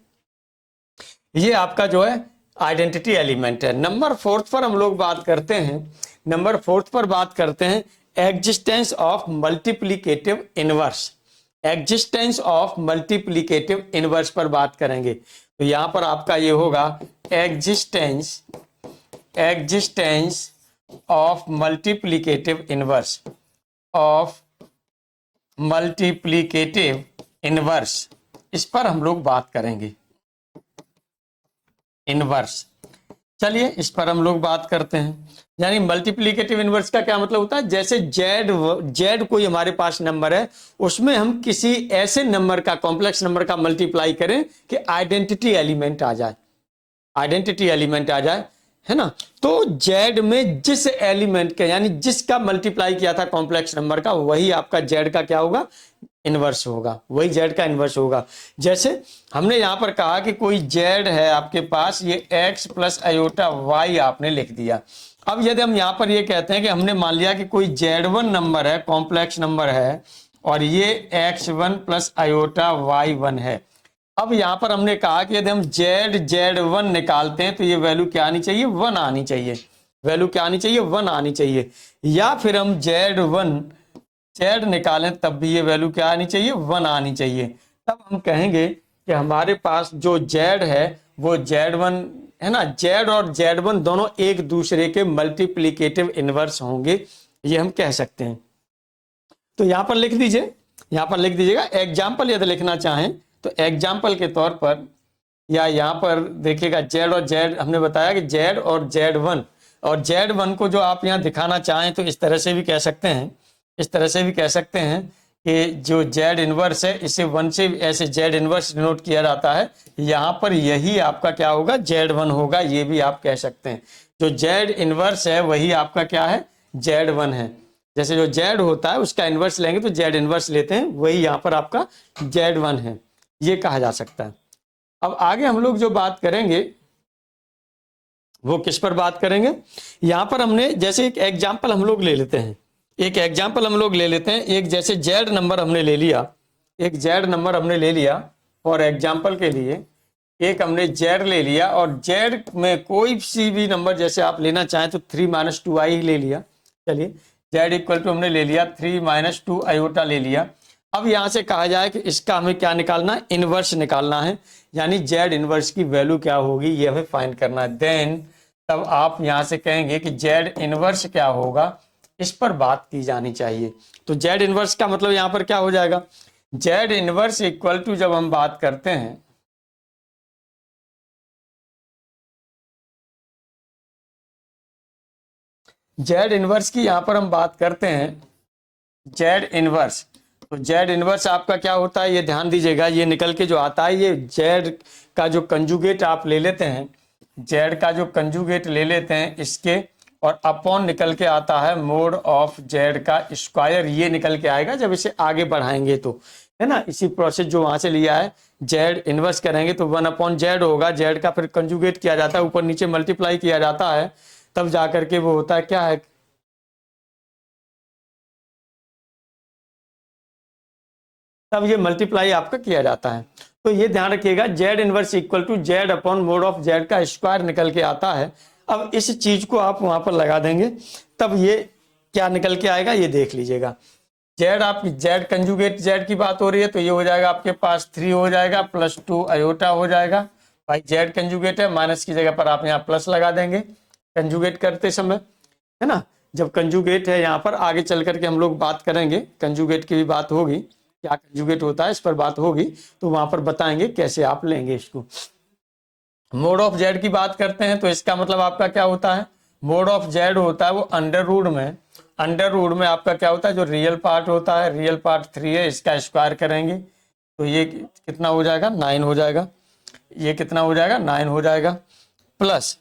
ये आपका जो है आइडेंटिटी एलिमेंट है। नंबर 4 पर हम लोग बात करते हैं, नंबर 4 पर बात करते हैं existence of multiplicative inverse, existence of multiplicative inverse पर बात करेंगे। तो यहां पर आपका ये होगा existence of multiplicative inverse, of multiplicative inverse, इस पर हम लोग बात करेंगे, इनवर्स। चलिए इस पर हम लोग बात करते हैं। यानी मल्टीप्लिकेटिव इनवर्स का क्या मतलब होता है, जैसे जेड कोई हमारे पास नंबर है, उसमें हम किसी ऐसे नंबर का, कॉम्प्लेक्स नंबर का मल्टीप्लाई करें कि आइडेंटिटी एलिमेंट आ जाए, आइडेंटिटी एलिमेंट आ जाए, है ना। तो जेड में जिस एलिमेंट का, यानी जिसका मल्टीप्लाई किया था कॉम्प्लेक्स नंबर का, वही आपका जेड का क्या होगा, इनवर्स होगा, वही जेड का इनवर्स होगा। जैसे हमने यहां पर कहा कि कोई जेड है आपके पास, ये एक्स प्लस आयोटा वाई आपने लिख दिया। अब यदि हम यहां पर ये कहते हैं कि हमने मान लिया कि कोई Z1 नंबर है, कॉम्प्लेक्स नंबर है, और ये x1 प्लस आयोटा y1 है। अब यहां पर हमने कहा कि यदि हम Z1 निकालते हैं तो ये वैल्यू क्या आनी चाहिए, 1 आनी चाहिए, वैल्यू क्या आनी चाहिए, 1 आनी चाहिए। या फिर हम Z निकालें तब भी ये वैल्यू क्या आनी चाहिए, 1 आनी चाहिए। तब हम कहेंगे कि हमारे पास जो Z है वो Z1 है ना, Z और Z1 दोनों एक दूसरे के मल्टीप्लिकेटिव इनवर्स होंगे, ये हम कह सकते हैं। तो यहां पर लिख दीजिए, यहां पर लिख दीजिएगा एग्जाम्पल, यदि लिखना चाहें तो एग्जाम्पल के तौर पर, या यहां पर देखिएगा Z और Z, हमने बताया कि Z और Z1, और Z1 को जो आप यहां दिखाना चाहें तो इस तरह से भी कह सकते हैं, इस तरह से भी कह सकते हैं कि जो Z इनवर्स है इसे 1 से ऐसे Z इनवर्स डिनोट किया जाता है, यहाँ पर यही आपका क्या होगा, Z1 होगा, ये भी आप कह सकते हैं। जो Z इनवर्स है वही आपका क्या है, Z1 है। जैसे जो Z होता है उसका इनवर्स लेंगे तो Z इनवर्स लेते हैं, वही यहाँ पर आपका Z1 है, ये कहा जा सकता है। अब आगे हम लोग जो बात करेंगे वो किस पर बात करेंगे, यहाँ पर हमने जैसे एक एग्जाम्पल हम लोग ले लेते हैं, एक एग्जाम्पल हम लोग ले लेते हैं। एक जैसे Z नंबर हमने ले लिया, एक Z नंबर हमने ले लिया, और एग्जाम्पल के लिए एक हमने Z ले लिया, और Z में कोई सी भी नंबर जैसे आप लेना चाहें तो 3 - 2i ही ले लिया। चलिए Z इक्वल टू हमने ले लिया 3 - 2 आयोटा ले लिया। अब यहाँ से कहा जाए कि इसका हमें क्या निकालना है, इनवर्स निकालना है, यानी Z इनवर्स की वैल्यू क्या होगी ये हमें फाइंड करना है। देन तब आप यहाँ से कहेंगे कि Z इनवर्स क्या होगा, इस पर बात की जानी चाहिए। तो Z इनवर्स का मतलब यहां पर क्या हो जाएगा, Z इनवर्स इक्वल टू, जब हम बात करते हैं Z इनवर्स की, यहां पर हम बात करते हैं Z इनवर्स, तो Z इनवर्स आपका क्या होता है ये ध्यान दीजिएगा, ये निकल के जो आता है ये Z का जो कंजुगेट आप ले लेते हैं, Z का जो कंजुगेट ले लेते हैं इसके, और अपॉन निकल के आता है मोड ऑफ Z का स्क्वायर, ये निकल के आएगा जब इसे आगे बढ़ाएंगे तो, है ना। इसी प्रोसेस जो वहां से लिया है, Z इनवर्स करेंगे तो 1/Z होगा, Z का फिर कंजुगेट किया जाता है, ऊपर नीचे मल्टीप्लाई किया जाता है, तब जाकर के वो होता है क्या है, तब ये मल्टीप्लाई आपका किया जाता है। तो ये ध्यान रखिएगा Z inverse equal to Z upon mod of Z का स्क्वायर निकल के आता है। अब इस चीज को आप वहां पर लगा देंगे, तब ये क्या निकल के आएगा ये देख लीजिएगा। जेड, आपकी जेड कंजुगेट जेड की बात हो रही है, तो ये हो जाएगा आपके पास 3 हो जाएगा प्लस 2 आयोटा हो जाएगा। भाई जेड कंजुगेट है, माइनस की जगह पर आप यहाँ प्लस लगा देंगे कंजुगेट करते समय, है ना। जब कंजुगेट है यहाँ पर, आगे चल करके हम लोग बात करेंगे, कंजुगेट की भी बात होगी, क्या कंजुगेट होता है इस पर बात होगी, तो वहां पर बताएंगे कैसे आप लेंगे इसको। मोड ऑफ जेड की बात करते हैं, तो इसका मतलब आपका क्या होता है, मोड ऑफ जेड होता है वो अंडर रूट में, अंडर रूट में आपका क्या होता है, जो रियल पार्ट होता है, रियल पार्ट 3 है, इसका स्क्वायर करेंगे तो ये कितना हो जाएगा 9 हो जाएगा, ये कितना हो जाएगा 9 हो जाएगा, प्लस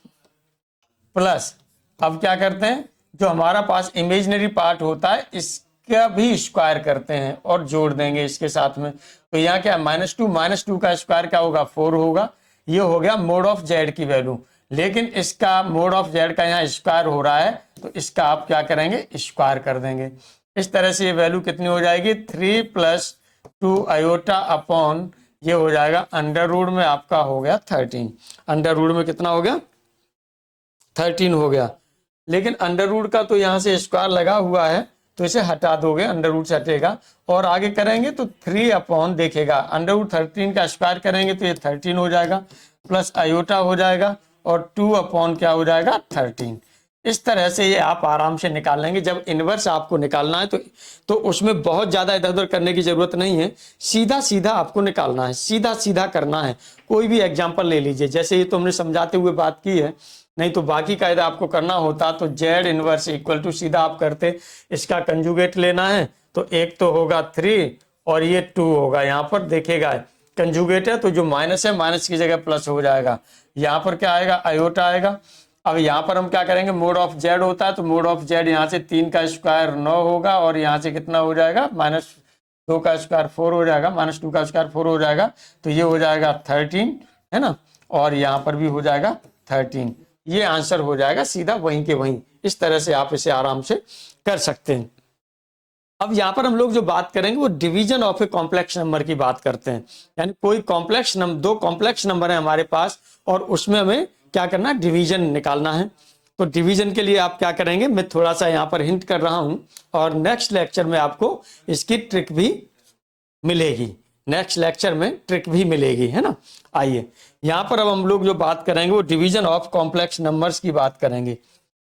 प्लस अब क्या करते हैं, जो हमारा पास इमेजिनरी पार्ट होता है इसका भी स्क्वायर करते हैं और जोड़ देंगे इसके साथ में, तो यहाँ क्या -2 का स्क्वायर क्या होगा 4 होगा। ये हो गया मोड ऑफ जेड की वैल्यू, लेकिन इसका मोड ऑफ जेड का यहाँ स्क्वायर हो रहा है, तो इसका आप क्या करेंगे स्क्वायर कर देंगे। इस तरह से ये वैल्यू कितनी हो जाएगी 3 + 2 आयोटा अपॉन, ये हो जाएगा अंडर रूट में आपका हो गया 13, अंडर रूट में कितना हो गया 13 हो गया। लेकिन अंडर रूट का तो यहाँ से स्क्वायर लगा हुआ है, तो इसे हटा दोगे, अंडर रूट से हटेगा, और आगे करेंगे तो 3 अपॉन देखेगा, अंडर रूट 13 का स्क्वायर करेंगे तो ये 13 हो जाएगा, प्लस आयोटा हो जाएगा, और 2 अपॉन क्या हो जाएगा 13। इस तरह से ये आप आराम से निकाल लेंगे। जब इनवर्स आपको निकालना है तो उसमें बहुत ज़्यादा इधर उधर करने की ज़रूरत नहीं है, सीधा सीधा आपको निकालना है, सीधा सीधा करना है। कोई भी एग्जाम्पल ले लीजिए, जैसे ये तो हमने समझाते हुए बात की है, नहीं तो बाकी कायदा आपको करना होता तो जेड इनवर्स इक्वल टू सीधा आप करते, इसका कंजुगेट लेना है तो एक तो होगा 3 और ये 2 होगा, यहाँ पर देखेगा कंजुगेट है तो जो माइनस है माइनस की जगह प्लस हो जाएगा, यहाँ पर क्या आएगा आयोटा आएगा। अब यहाँ पर हम क्या करेंगे, मोड ऑफ जेड होता है तो मोड ऑफ जेड यहाँ से 3 का स्क्वायर 9 होगा, और यहाँ से कितना हो जाएगा -2 का स्क्वायर 4 हो जाएगा, -2 का स्क्वायर 4 हो जाएगा, तो ये हो जाएगा 13, है ना, और यहाँ पर भी हो जाएगा 13। ये आंसर हो जाएगा सीधा वहीं के वहीं। इस तरह से आप इसे आराम से कर सकते हैं। अब यहाँ पर हम लोग जो बात करेंगे वो division of a complex number की बात करते हैं, यानी कोई कॉम्प्लेक्स नंबर, 2 कॉम्प्लेक्स नंबर है हमारे पास और उसमें हमें क्या करना है, डिवीजन निकालना है। तो डिवीजन के लिए आप क्या करेंगे, मैं थोड़ा सा यहाँ पर हिंट कर रहा हूं, और नेक्स्ट लेक्चर में आपको इसकी ट्रिक भी मिलेगी, नेक्स्ट लेक्चर में ट्रिक भी मिलेगी, है ना। आइए यहाँ पर अब हम लोग जो बात करेंगे वो डिवीजन ऑफ कॉम्प्लेक्स नंबर्स की बात करेंगे,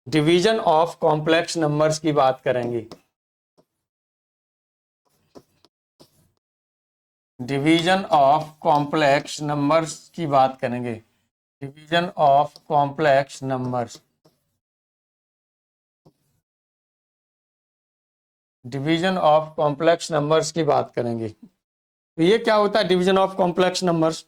डिवीजन ऑफ कॉम्प्लेक्स नंबर्स की बात करेंगे, डिवीजन ऑफ कॉम्प्लेक्स नंबर्स की बात करेंगे, division of complex numbers, division of complex numbers की बात करेंगे। तो ये क्या होता है डिवीजन ऑफ कॉम्प्लेक्स नंबर्स,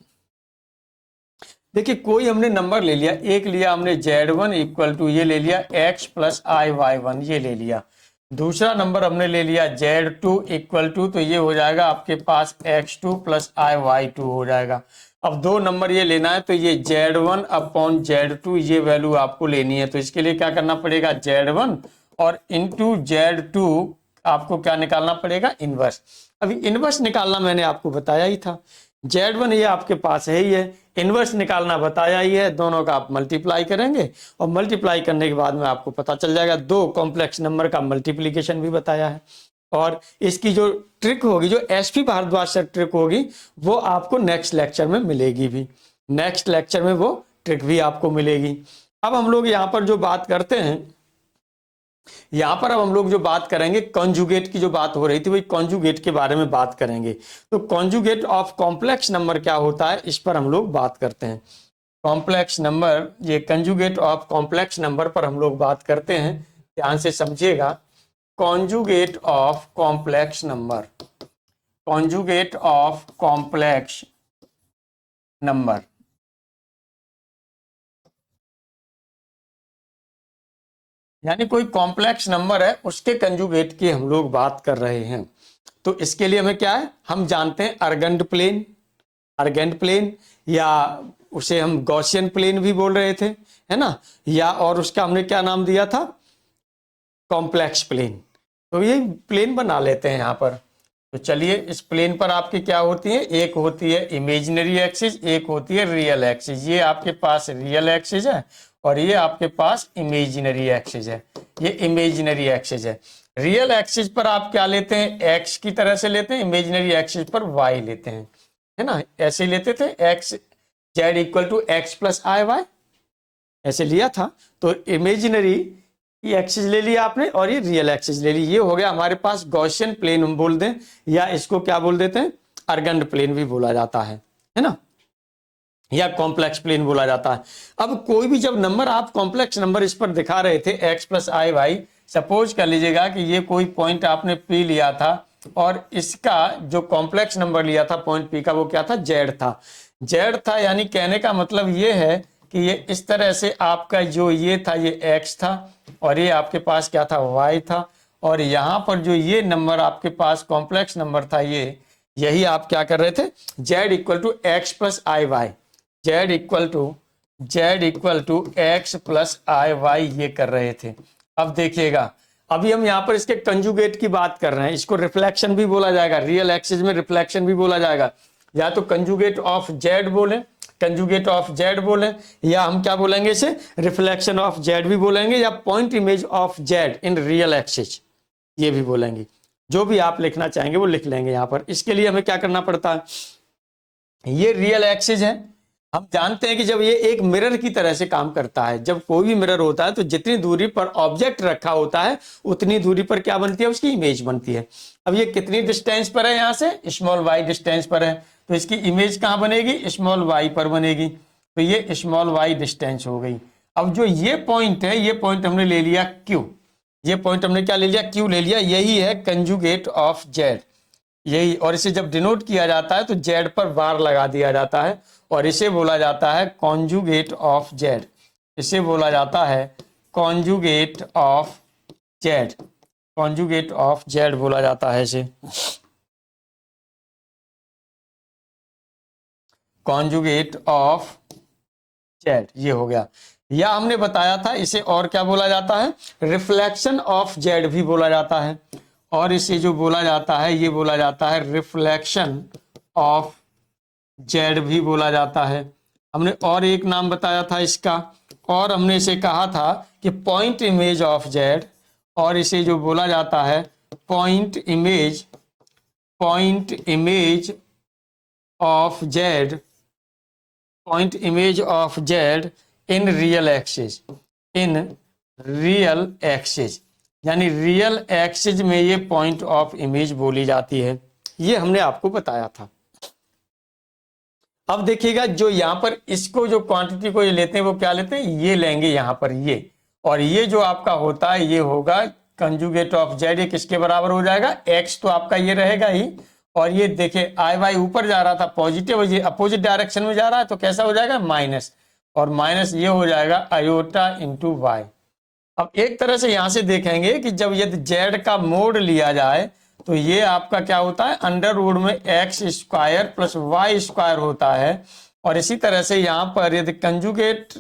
देखिए कोई हमने नंबर ले लिया, एक लिया हमने Z1 इक्वल टू ये ले लिया x + i(y1), ये ले लिया। दूसरा नंबर हमने ले लिया Z2 इक्वल टू, तो ये हो जाएगा आपके पास x2 + i(y2) हो जाएगा। अब 2 नंबर ये लेना है तो ये Z1 अपॉन Z2 ये वैल्यू आपको लेनी है, तो इसके लिए क्या करना पड़ेगा Z1 और इंटू Z2 आपको क्या निकालना पड़ेगा इनवर्स। अभी इनवर्स निकालना मैंने आपको बताया ही था, Z1 ये आपके पास है ही है, इनवर्स निकालना बताया ही है, दोनों का आप मल्टीप्लाई करेंगे और मल्टीप्लाई करने के बाद में आपको पता चल जाएगा। 2 कॉम्प्लेक्स नंबर का मल्टीप्लीकेशन भी बताया है, और इसकी जो ट्रिक होगी, जो SP भारद्वाज सर ट्रिक होगी, वो आपको नेक्स्ट लेक्चर में मिलेगी भी, नेक्स्ट लेक्चर में वो ट्रिक भी आपको मिलेगी। अब हम लोग यहाँ पर जो बात करते हैं, यहाँ पर अब हम लोग जो बात करेंगे कॉन्जुगेट की जो बात हो रही थी, वही कॉन्जुगेट के बारे में बात करेंगे। तो कॉन्जुगेट ऑफ कॉम्प्लेक्स नंबर क्या होता है, इस पर हम लोग बात करते हैं। कॉम्प्लेक्स नंबर, ये कंजुगेट ऑफ कॉम्प्लेक्स नंबर पर हम लोग बात करते हैं, ध्यान से समझिएगा। Conjugate of complex number, conjugate of complex number, यानी कोई कॉम्प्लेक्स नंबर है उसके कंजुगेट की हम लोग बात कर रहे हैं। तो इसके लिए हमें क्या है, हम जानते हैं अर्गेंड प्लेन, अर्गेंड प्लेन, या उसे हम गॉसियन प्लेन भी बोल रहे थे, है ना, या और उसका हमने क्या नाम दिया था, कॉम्प्लेक्स प्लेन। तो ये प्लेन बना लेते हैं यहाँ पर। तो चलिए इस प्लेन पर आपकी क्या होती है, एक होती है इमेजिनरी एक्सिस, एक होती है रियल एक्सिस। ये आपके पास रियल एक्सिस है और ये आपके पास इमेजिनरी एक्सिस है, ये इमेजिनरी एक्सिस है। रियल एक्सिस पर आप क्या लेते हैं, एक्स की तरह से लेते हैं, इमेजिनरी एक्सिस पर वाई लेते हैं, है ना, ऐसे लेते थे, x z equal to x plus i y, ऐसे लिया था। तो इमेजिनरी ये एक्सिस ले लिया आपने और ये रियल एक्सिस ले ली, ये हो गया हमारे पास गॉसियन प्लेन हम बोल दें, या इसको क्या बोल देते हैं, अर्गंड प्लेन भी बोला जाता है ना, या कॉम्प्लेक्स प्लेन बोला जाता है। अब कोई भी जब नंबर आप कॉम्प्लेक्स नंबर इस पर दिखा रहे थे x plus i Y, suppose कर लीजिएगा कि ये कोई पॉइंट आपने पी लिया था और इसका जो कॉम्प्लेक्स नंबर लिया था पॉइंट पी का वो क्या था, जेड था। जेड था यानी कहने का मतलब ये है कि ये इस तरह से आपका जो ये था ये एक्स था और ये आपके पास क्या था, वाई था, और यहाँ पर जो ये नंबर आपके पास कॉम्प्लेक्स नंबर था ये, यही आप क्या कर रहे थे, z equal to x plus i y, z equal to x plus i y ये कर रहे थे। अब देखिएगा अभी हम यहाँ पर इसके कंजुगेट की बात कर रहे हैं, इसको रिफ्लेक्शन भी बोला जाएगा, रियल एक्सिस में रिफ्लेक्शन भी बोला जाएगा, या तो कंजुगेट ऑफ जेड बोले, कंजुगेट ऑफ जेड बोले, या हम क्या बोलेंगे इसे, रिफ्लेक्शन ऑफ जेड भी बोलेंगे, या point image of Z in real axis ये भी बोलेंगे। जो भी आप लिखना चाहेंगे वो लिख लेंगे यहाँ पर। इसके लिए हमें क्या करना पड़ता है, ये रियल एक्सिस है, हम जानते हैं कि जब ये एक मिरर की तरह से काम करता है, जब कोई भी मिरर होता है तो जितनी दूरी पर ऑब्जेक्ट रखा होता है उतनी दूरी पर क्या बनती है, उसकी इमेज बनती है। अब ये कितनी डिस्टेंस पर है, यहाँ से स्मॉल वाई डिस्टेंस पर है, तो इसकी इमेज कहाँ बनेगी, स्मॉल वाई पर बनेगी, तो ये स्मॉल वाई डिस्टेंस हो गई। अब जो ये पॉइंट है, ये पॉइंट हमने ले लिया क्यू, ये पॉइंट हमने क्या ले लिया, क्यू ले लिया, यही है कंजुगेट ऑफ जेड, यही। और इसे जब डिनोट किया जाता है तो जेड पर बार लगा दिया जाता है और इसे बोला जाता है कॉन्जुगेट ऑफ जेड, इसे बोला जाता है conjugate of Z, conjugate of Z बोला जाता है इसे, कॉन्जुगेट ऑफ जेड ये हो गया। या हमने बताया था इसे और क्या बोला जाता है, रिफ्लेक्शन ऑफ जेड भी बोला जाता है, और इसे जो बोला जाता है ये बोला जाता है रिफ्लेक्शन ऑफ जेड भी बोला जाता है। हमने और एक नाम बताया था इसका, और हमने इसे कहा था कि पॉइंट इमेज ऑफ जेड, और इसे जो बोला जाता है point image of Z, point image of Z in real axis, in real axis, यानी रियल एक्सिस में ये पॉइंट ऑफ इमेज बोली जाती है, ये हमने आपको बताया था। अब देखिएगा जो यहाँ पर इसको जो क्वांटिटी को ये लेते हैं वो क्या लेते हैं, ये लेंगे यहाँ पर ये, और ये जो आपका होता है ये होगा कंजुगेट ऑफ जेड, ये किसके बराबर हो जाएगा, एक्स तो आपका ये रहेगा ही, और ये देखिए आई वाई ऊपर जा रहा था पॉजिटिव, ये अपोजिट डायरेक्शन में जा रहा है तो कैसा हो जाएगा, माइनस, और माइनस ये हो जाएगा आयोटा इंटू वाई। अब एक तरह से यहां से देखेंगे कि जब यदि जेड का मोड लिया जाए तो ये आपका क्या होता है, अंडर रूट में x square plus y square होता है, और इसी तरह से यहाँ पर यदि कंजुगेट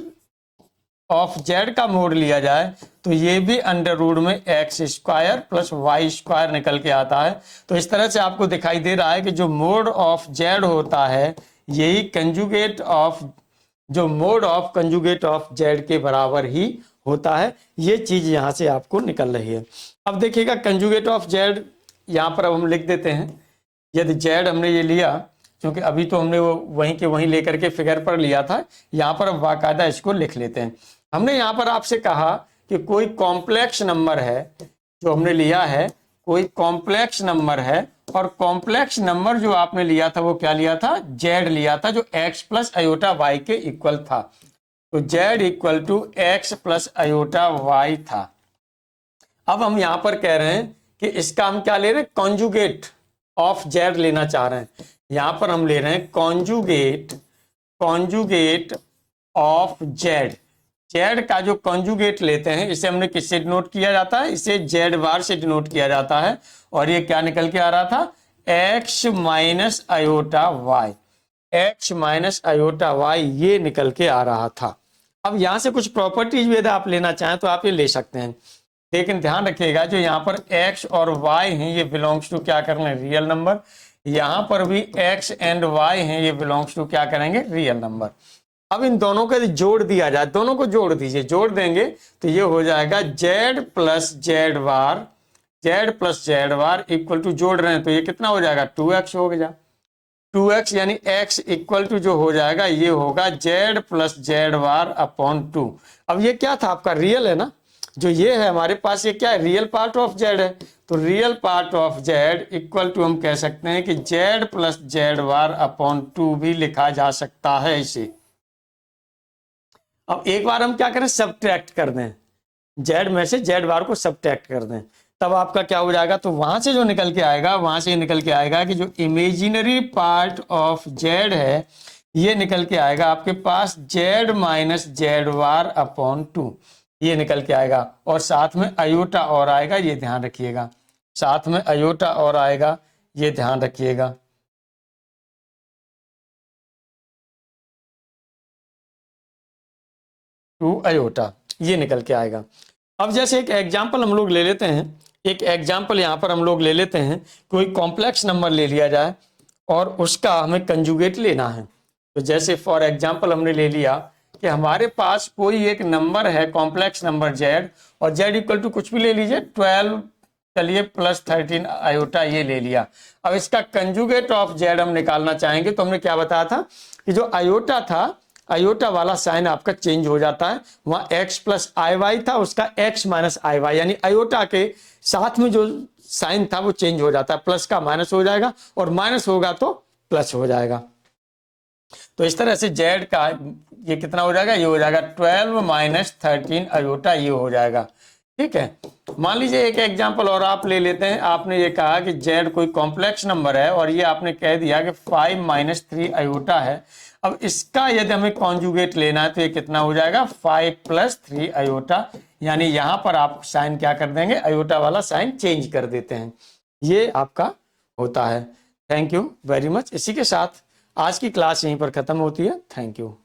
ऑफ जेड का मोड लिया जाए तो ये भी अंडर रूट में x square plus y square निकल के आता है। तो इस तरह से आपको दिखाई दे रहा है कि जो मोड ऑफ जेड होता है यही कंजुगेट ऑफ, जो mode of conjugate of Z के बराबर ही होता है, ये चीज यहां से आपको निकल रही है। अब देखिएगा कंजुगेट ऑफ जेड यहाँ पर अब हम लिख देते हैं, यदि जेड हमने ये लिया, क्योंकि अभी तो हमने वो वहीं के वहीं लेकर के फिगर पर लिया था, यहाँ पर अब बाकायदा इसको लिख लेते हैं। हमने यहाँ पर आपसे कहा कि कोई कॉम्प्लेक्स नंबर है जो हमने लिया है, कोई कॉम्प्लेक्स नंबर है, और कॉम्प्लेक्स नंबर जो आपने लिया था वो क्या लिया था, जेड लिया था, जो एक्स प्लस आयोटा वाई के इक्वल था, तो z equal to x plus iota y था। अब हम यहाँ पर कह रहे हैं कि इसका हम क्या ले रहे हैं, कॉन्जुगेट ऑफ जेड लेना चाह रहे हैं, यहां पर हम ले रहे हैं कॉन्जुगेट ऑफ जेड, जेड का जो कॉन्जुगेट लेते हैं इसे हमने किससे डिनोट किया जाता है, इसे जेड बार से डिनोट किया जाता है, और ये क्या निकल के आ रहा था, x minus iota y, x minus iota y ये निकल के आ रहा था। अब यहां से कुछ प्रॉपर्टीज यदि आप लेना चाहें तो आप ये ले सकते हैं, लेकिन ध्यान रखिएगा जो यहाँ पर x और y हैं ये बिलोंग्स टू क्या करेंगे, रियल नंबर, यहाँ पर भी x एंड y हैं ये बिलोंग्स टू क्या करेंगे, रियल नंबर। अब इन दोनों का जोड़ दिया जाए, दोनों को जोड़ दीजिए, जोड़ देंगे तो ये हो जाएगा z plus z bar, z plus z bar equal to, जोड़ रहे हैं तो ये कितना हो जाएगा 2x हो गया, 2x यानी x इक्वल टू जो हो जाएगा ये होगा Z plus z bar upon 2। अब ये क्या था आपका रियल है ना, जो ये है हमारे पास ये क्या है, रियल पार्ट ऑफ जेड है, तो real part of z equal to हम कह सकते हैं कि z plus z bar upon 2 भी लिखा जा सकता है इसे। अब एक बार हम क्या करें, सब्ट्रैक्ट कर दें, जेड में से जेड बार को सब्ट्रैक्ट कर दें, तब आपका क्या हो जाएगा, तो वहां से जो निकल के आएगा, वहां से निकल के आएगा कि जो इमेजिनरी पार्ट ऑफ जेड है ये निकल के आएगा आपके पास Z minus Z bar upon 2, ये निकल के आएगा। और साथ में अयोटा और आएगा, ये ध्यान रखिएगा, साथ में अयोटा और आएगा, ये ध्यान रखिएगा। टू अयोटा ये निकल के आएगा। अब जैसे एक एग्जाम्पल हम लोग ले लेते हैं, एक एग्जाम्पल यहाँ पर हम लोग ले लेते हैं, कोई कॉम्प्लेक्स नंबर ले लिया जाए और उसका हमें कंजुगेट लेना है। तो जैसे फॉर एग्जाम्पल हमने ले लिया कि हमारे पास कोई एक नंबर है कॉम्प्लेक्स नंबर जेड, और जेड इक्वल टू कुछ भी ले लीजिए 12 चलिए प्लस 13 अयोटा ये ले लिया। अब इसका कंजुगेट ऑफ जेड हम निकालना चाहेंगे तो हमने क्या बताया था कि जो अयोटा था, अयोटा वाला साइन आपका चेंज हो जाता है, वहां x प्लस आई वाई था उसका x माइनस आई वाई, यानी अयोटा के साथ में जो साइन था वो चेंज हो जाता है, प्लस का माइनस हो जाएगा और माइनस होगा तो प्लस हो जाएगा। तो इस तरह से जेड का ये कितना हो जाएगा, ये हो जाएगा 12 माइनस 13 अयोटा, ये हो जाएगा। ठीक है, मान लीजिए एक एग्जांपल और आप ले लेते हैं, आपने ये कहा कि जेड कोई कॉम्प्लेक्स नंबर है और ये आपने कह दिया कि 5 माइनस 3 अयोटा है। अब इसका यदि हमें कॉन्जुगेट लेना है तो ये कितना हो जाएगा 5 प्लस 3 अयोटा, यानी यहां पर आप साइन क्या कर देंगे, अयोटा वाला साइन चेंज कर देते हैं, ये आपका होता है। Thank you very much. इसी के साथ आज की क्लास यहीं पर खत्म होती है। Thank you.